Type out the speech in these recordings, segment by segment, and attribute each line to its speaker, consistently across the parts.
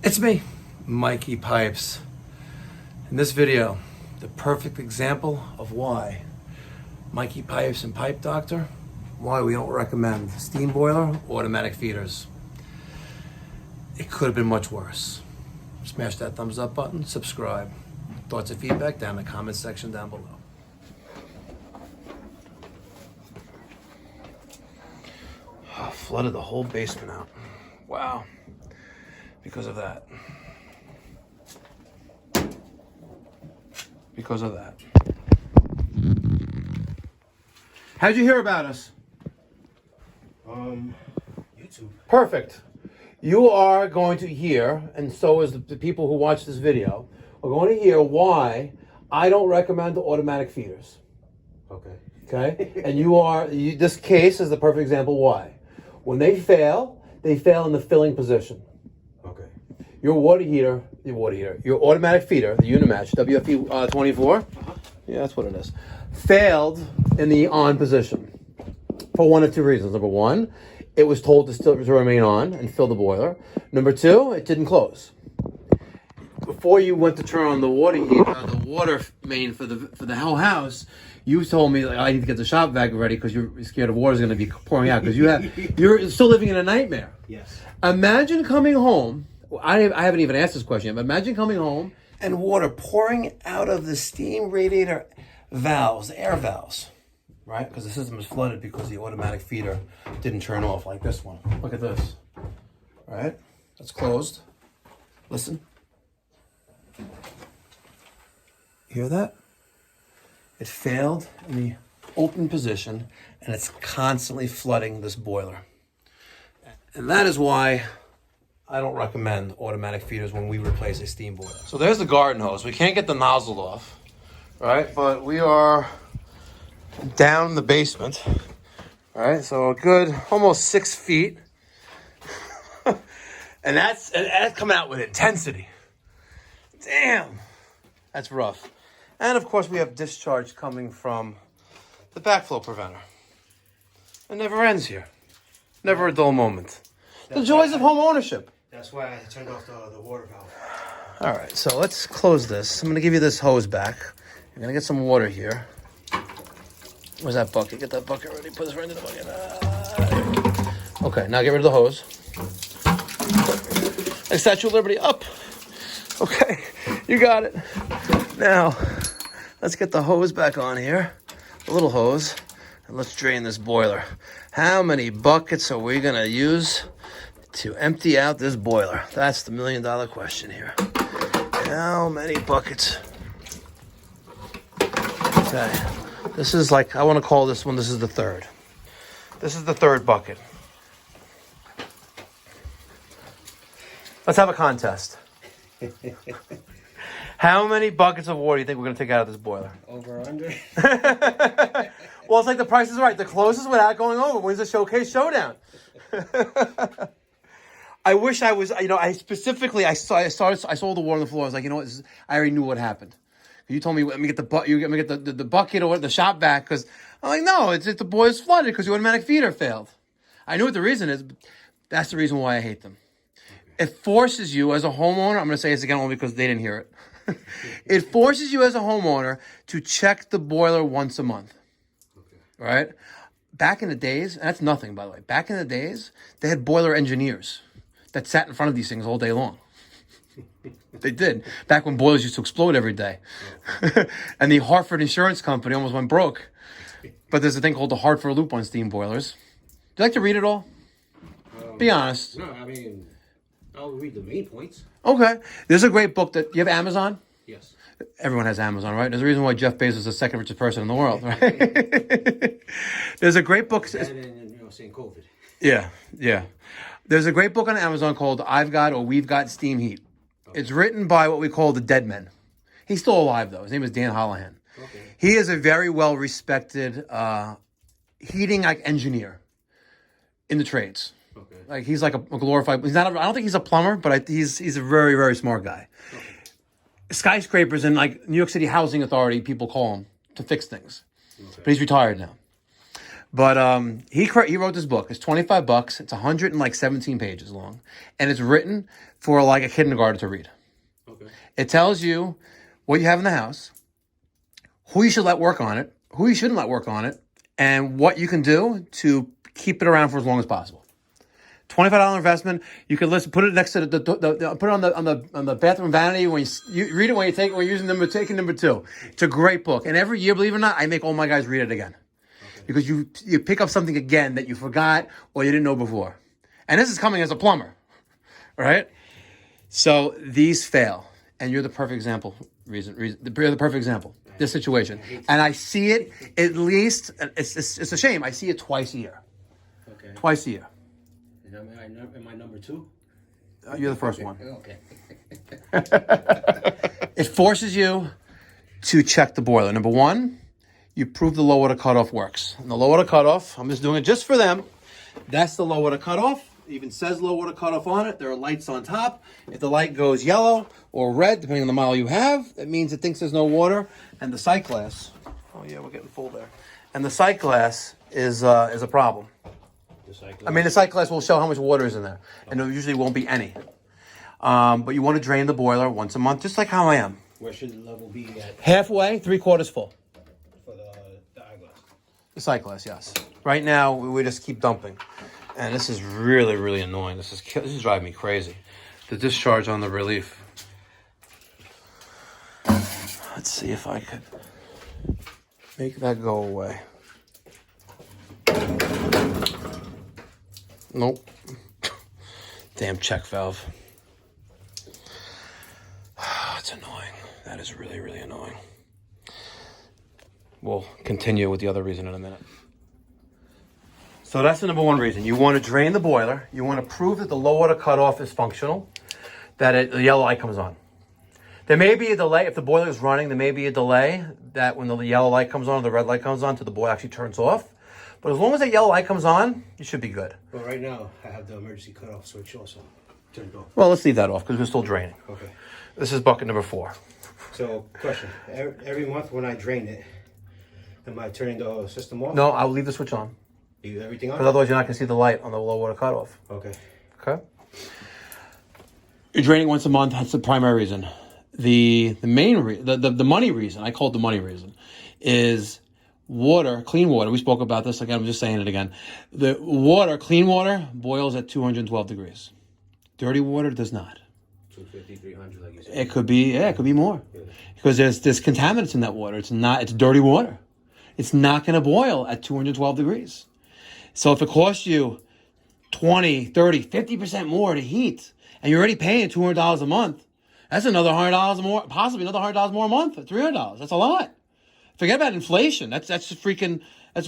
Speaker 1: It's me, Mikey Pipes. In this video, the perfect example of why Mikey Pipes and Pipe Doctor, why we don't recommend steam boiler, automatic feeders. It could have been much worse. Smash that thumbs up button, subscribe. Thoughts and feedback down in the comment section down below. Flooded the whole basement out. Wow. Because of that. Because of that. How'd you hear about us?
Speaker 2: YouTube.
Speaker 1: Perfect. You are going to hear, and so is the people who watch this video, are going to hear why I don't recommend the automatic feeders.
Speaker 2: Okay.
Speaker 1: Okay? And this case is the perfect example why. When they fail in the filling position.
Speaker 2: Okay.
Speaker 1: Your your automatic feeder, the Unimatch WFE 24, yeah, that's what it is, failed in the on position for one of two reasons. Number one, it was told to remain on and fill the boiler. Number two, it didn't close. Before you went to turn on the water main for the whole house, you told me I need to get the shop vac ready because you're scared of water's going to be pouring out because you're still living in a nightmare.
Speaker 2: Yes.
Speaker 1: Imagine coming home. I haven't even asked this question yet, but imagine coming home and water pouring out of the steam radiator valves, the air valves, right? Because the system is flooded because the automatic feeder didn't turn off like this one. Look at this, right? It's closed. Listen. Hear that? It failed in the open position and it's constantly flooding this boiler. And that is why I don't recommend automatic feeders when we replace a steam boiler. So there's the garden hose. We can't get the nozzle off, right? But we are down in the basement, right? So a good almost 6 feet. and that's coming out with intensity. Damn, that's rough. And of course we have discharge coming from the backflow preventer. It never ends here. Never a dull moment. The joys of home ownership.
Speaker 2: That's why I turned off the water valve.
Speaker 1: All right, so let's close this. I'm going to give you this hose back. You're going to get some water here. Where's that bucket? Get that bucket ready. Put this right into the bucket. Okay, now get rid of the hose. Like Statue of Liberty, up. Okay, you got it. Now, let's get the hose back on here. The little hose. And let's drain this boiler. How many buckets are we going to use to empty out this boiler? That's the $1 million question here. How many buckets? Okay. This is like, I want to call this one, this is the third. This is the third bucket. Let's have a contest. How many buckets of water do you think we're going to take out of this boiler?
Speaker 2: Over, under?
Speaker 1: Well, it's like the Price is Right. The closest without going over wins the showcase showdown. I wish I was, I specifically, I saw the water on the floor. I was like, you know what, I already knew what happened. You told me, let me get the bucket or the shop vac, because I'm like, no, it's the boiler's flooded because the automatic feeder failed. I knew what the reason is, but that's the reason why I hate them. It forces you as a homeowner, I'm going to say this again only because they didn't hear it. It forces you as a homeowner to check the boiler once a month. Okay. Right? Back in the days, and that's nothing, by the way. Back in the days, they had boiler engineers that sat in front of these things all day long. They did. Back when boilers used to explode every day. And the Hartford Insurance Company almost went broke. But there's a thing called the Hartford Loop on steam boilers. Do you like to read it all? Be honest.
Speaker 2: No, I mean, I'll read the main points.
Speaker 1: Okay. There's a great book that... You have Amazon?
Speaker 2: Yes.
Speaker 1: Everyone has Amazon, right? There's a reason why Jeff Bezos is the second richest person in the world, right? There's a great book...
Speaker 2: And saying COVID.
Speaker 1: Yeah. There's a great book on Amazon called I've Got or We've Got Steam Heat. Okay. It's written by what we call the dead men. He's still alive, though. His name is Dan Holohan. Okay. He is a very well-respected heating engineer in the trades. Okay. Like he's like a glorified. He's not. I don't think he's a plumber, but he's a very, very smart guy. Okay. Skyscrapers in like New York City Housing Authority, people call him to fix things. Okay. But he's retired now. But he wrote this book. It's $25. It's 117 pages long, and it's written for like a kindergarten to read.
Speaker 2: Okay.
Speaker 1: It tells you what you have in the house, who you should let work on it, who you shouldn't let work on it, and what you can do to keep it around for as long as possible. $25 investment. You could put it next to put it on the bathroom vanity when you read it when you're using taking number 2. It's a great book, and every year, believe it or not, I make all my guys read it again. Because you pick up something again that you forgot or you didn't know before. And this is coming as a plumber, right? So these fail, and you're the perfect example. You're the perfect example. This situation, and I see it at least. It's a shame. I see it twice a year.
Speaker 2: Okay.
Speaker 1: Twice a year.
Speaker 2: Am I number 2?
Speaker 1: You're the first one.
Speaker 2: Okay.
Speaker 1: It forces you to check the boiler. Number 1. You prove the low water cutoff works. And the low water cutoff, I'm just doing it just for them. That's the low water cutoff. It even says low water cutoff on it. There are lights on top. If the light goes yellow or red, depending on the model you have, that means it thinks there's no water. And the sight glass, oh yeah, we're getting full there. And the sight glass is a problem. The sight glass will show how much water is in there. And there usually won't be any. But you want to drain the boiler once a month, just like how I am.
Speaker 2: Where should the level be at?
Speaker 1: Halfway, 3/4 full.
Speaker 2: For the eyeglass.
Speaker 1: The sight glass, yes. Right now, we just keep dumping. And this is really, really annoying. This is driving me crazy. The discharge on the relief. Let's see if I could make that go away. Nope. Damn check valve. It's annoying. That is really, really annoying. We'll continue with the other reason in a minute. So that's the number 1 reason. You want to drain the boiler. You want to prove that the low water cutoff is functional, that the yellow light comes on. There may be a delay. If the boiler is running, there may be a delay that when the yellow light comes on or the red light comes on till the boiler actually turns off. But as long as that yellow light comes on, you should be good.
Speaker 2: Well, right now, I have the emergency cutoff switch also turned off.
Speaker 1: Well, let's leave that off because we're still draining.
Speaker 2: Okay.
Speaker 1: This is bucket number 4.
Speaker 2: So, question. Every month when I drain it, am I turning the system off?
Speaker 1: No, I'll leave the switch on.
Speaker 2: Leave everything on?
Speaker 1: Because otherwise you're not going to see the light on the low water cutoff.
Speaker 2: Okay.
Speaker 1: Okay? You're draining once a month. That's the primary reason. The main reason, the money reason, I call it the money reason, is water, clean water. We spoke about this. Again, I'm just saying it again. The water, clean water, boils at 212 degrees. Dirty water does not.
Speaker 2: 250, 300, like you said.
Speaker 1: It could be more. Yeah. Because there's contaminants in that water. It's dirty water. It's not going to boil at 212 degrees. So if it costs you 20, 30, 50% more to heat, and you're already paying $200 a month, that's another $100 more, possibly another $100 more a month, $300. That's a lot. Forget about inflation. That's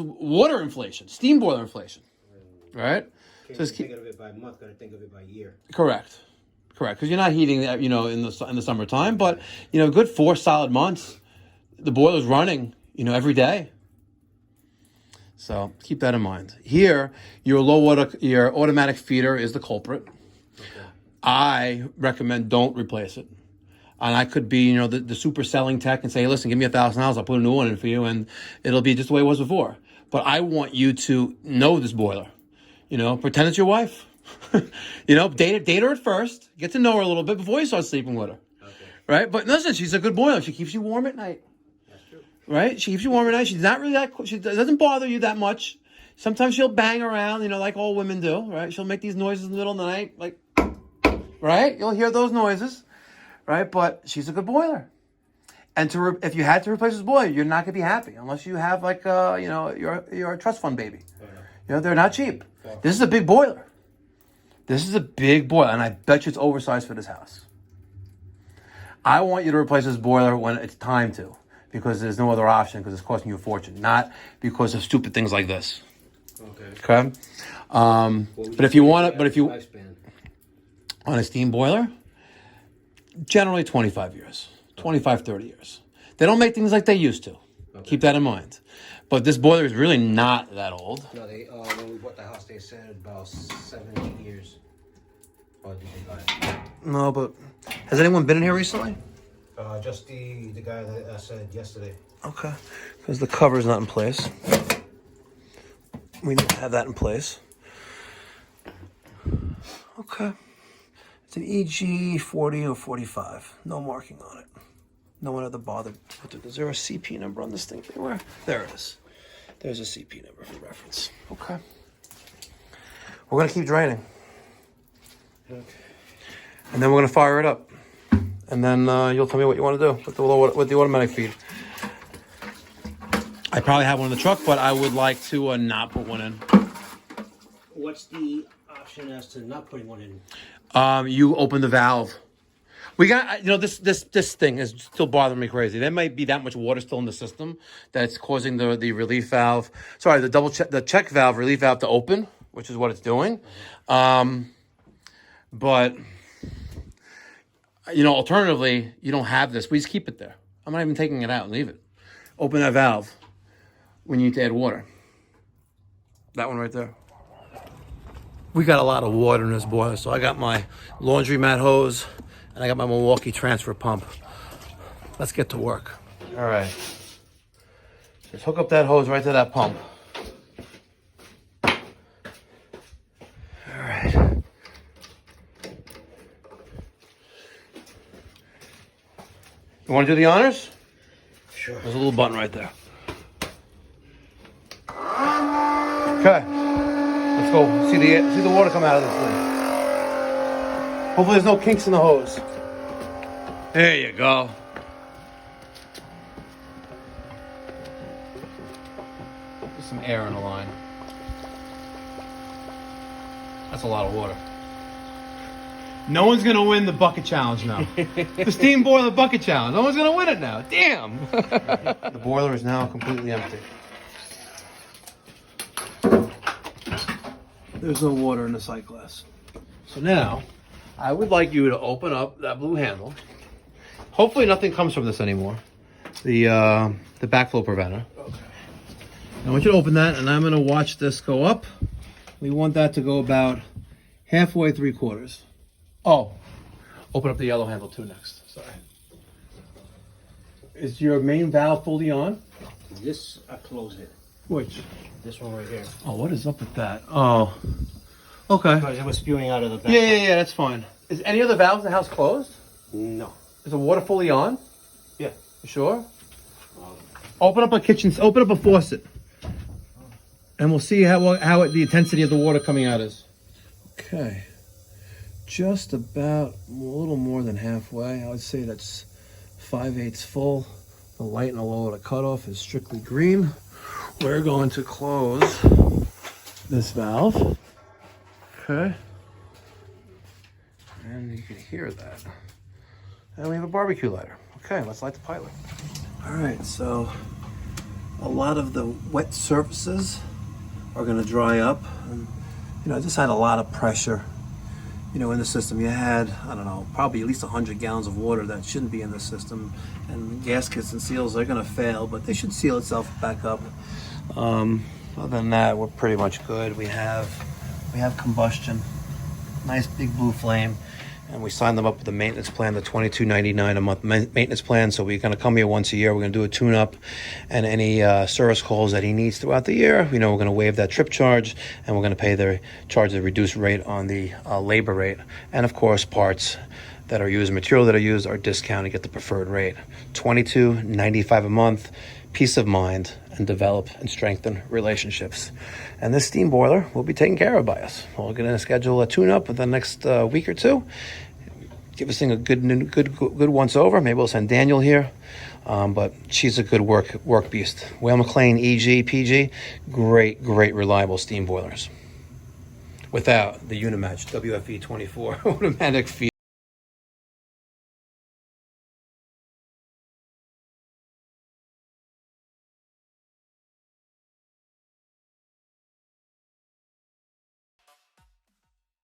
Speaker 1: water inflation, steam boiler inflation, right?
Speaker 2: Can't so think of it by month. Got to think of it by year.
Speaker 1: Correct. Because you're not heating that, in the summertime, but good 4 solid months, the boiler's running, every day. So keep that in mind. Here, your automatic feeder is the culprit. Okay. I recommend don't replace it. And I could be, the super selling tech and say, hey, listen, give me $1,000. I'll put a new one in for you, and it'll be just the way it was before. But I want you to know this boiler. Pretend it's your wife. Date her at first. Get to know her a little bit before you start sleeping with her. Okay. Right? But listen, she's a good boiler. She keeps you warm at night. Right? She keeps you warm at night. She's not really she doesn't bother you that much. Sometimes she'll bang around, like all women do, right? She'll make these noises in the middle of the night, like, right? You'll hear those noises, right? But she's a good boiler. And if you had to replace this boiler, you're not going to be happy unless you have you're a trust fund baby. They're not cheap. This is a big boiler. This is a big boiler, and I bet you it's oversized for this house. I want you to replace this boiler when it's time to. Because there's no other option, because it's costing you a fortune, not because of stupid things like this. Okay. But if you want it, on a steam boiler, generally 25 years, 25, 30 years. They don't make things like they used to. Okay. Keep that in mind. But this boiler is really not that old.
Speaker 2: No, when we bought the house, they said about 7, 8 years. Or did they buy it?
Speaker 1: No, but has anyone been in here recently?
Speaker 2: Just the guy that I said yesterday.
Speaker 1: Okay, because the cover is not in place. We need to have that in place. Okay. It's an EG 40 or 45. No marking on it. No one ever bothered. Is there a CP number on this thing anywhere? There it is. There's a CP number for reference. Okay. We're going to keep draining.
Speaker 2: Okay.
Speaker 1: And then we're going to fire it up. And then you'll tell me what you want to do with the automatic feed. I probably have one in the truck, but I would like to not put one in.
Speaker 2: What's the option as to not putting one in?
Speaker 1: You open the valve. We got, this thing is still bothering me crazy. There might be that much water still in the system that it's causing the relief valve. Sorry, the check valve, relief valve to open, which is what it's doing. But alternatively, you don't have this. We just keep it there. I'm not even taking it out and leave it. Open that valve when you need to add water. That one right there. We got a lot of water in this boiler, so I got my laundromat hose and I got my Milwaukee transfer pump. Let's get to work. All right. Just hook up that hose right to that pump. All right. You want to do the honors?
Speaker 2: Sure.
Speaker 1: There's a little button right there. Okay. Let's go. See the water come out of this thing. Hopefully there's no kinks in the hose. There you go. There's some air in the line. That's a lot of water. No one's gonna win the bucket challenge now. The steam boiler bucket challenge. No one's gonna win it now. Damn. The boiler is now completely empty. There's no water in the sight glass. So now, I would like you to open up that blue handle. Hopefully nothing comes from this anymore. The backflow preventer. Okay. I want you to open that, and I'm gonna watch this go up. We want that to go about halfway, 3/4. Oh, open up the yellow handle too next. Sorry. Is your main valve fully on?
Speaker 2: This, I closed it.
Speaker 1: Which?
Speaker 2: This one right here.
Speaker 1: Oh, what is up with that? Oh, okay.
Speaker 2: Because it was spewing out of the back.
Speaker 1: Yeah, that's fine. Is any of the valves in the house closed?
Speaker 2: No.
Speaker 1: Is the water fully on?
Speaker 2: Yeah.
Speaker 1: You sure? Open up a faucet. And we'll see how the intensity of the water coming out is. Okay. Just about a little more than halfway. I would say that's 5/8 full. The light and the low of the cutoff is strictly green. We're going to close this valve. Okay. And you can hear that. And we have a barbecue lighter. Okay, let's light the pilot. All right, so a lot of the wet surfaces are going to dry up. And, I just had a lot of pressure, in the system. You had, I don't know, probably at least 100 gallons of water that shouldn't be in the system. And gaskets and seals are going to fail, but they should seal itself back up. Other than that, we're pretty much good. We have combustion, nice big blue flame, and we signed them up with the maintenance plan, the $22.99 a month maintenance plan. So we're going to come here once a year. We're going to do a tune-up, and any service calls that he needs throughout the year, we're going to waive that trip charge, and we're going to charge the reduced rate on the labor rate, and of course parts that are used, material that are used, are discounted, get the preferred rate. $22.95 a month, peace of mind, and develop and strengthen relationships. And this steam boiler will be taken care of by us. We're going to schedule a tune-up for the next week or two. Give this thing a good once over. Maybe we'll send Daniel here. But she's a good work beast. Whale McLean, EG, PG, great reliable steam boilers. Without the Unimatch WFE 24 automatic feed.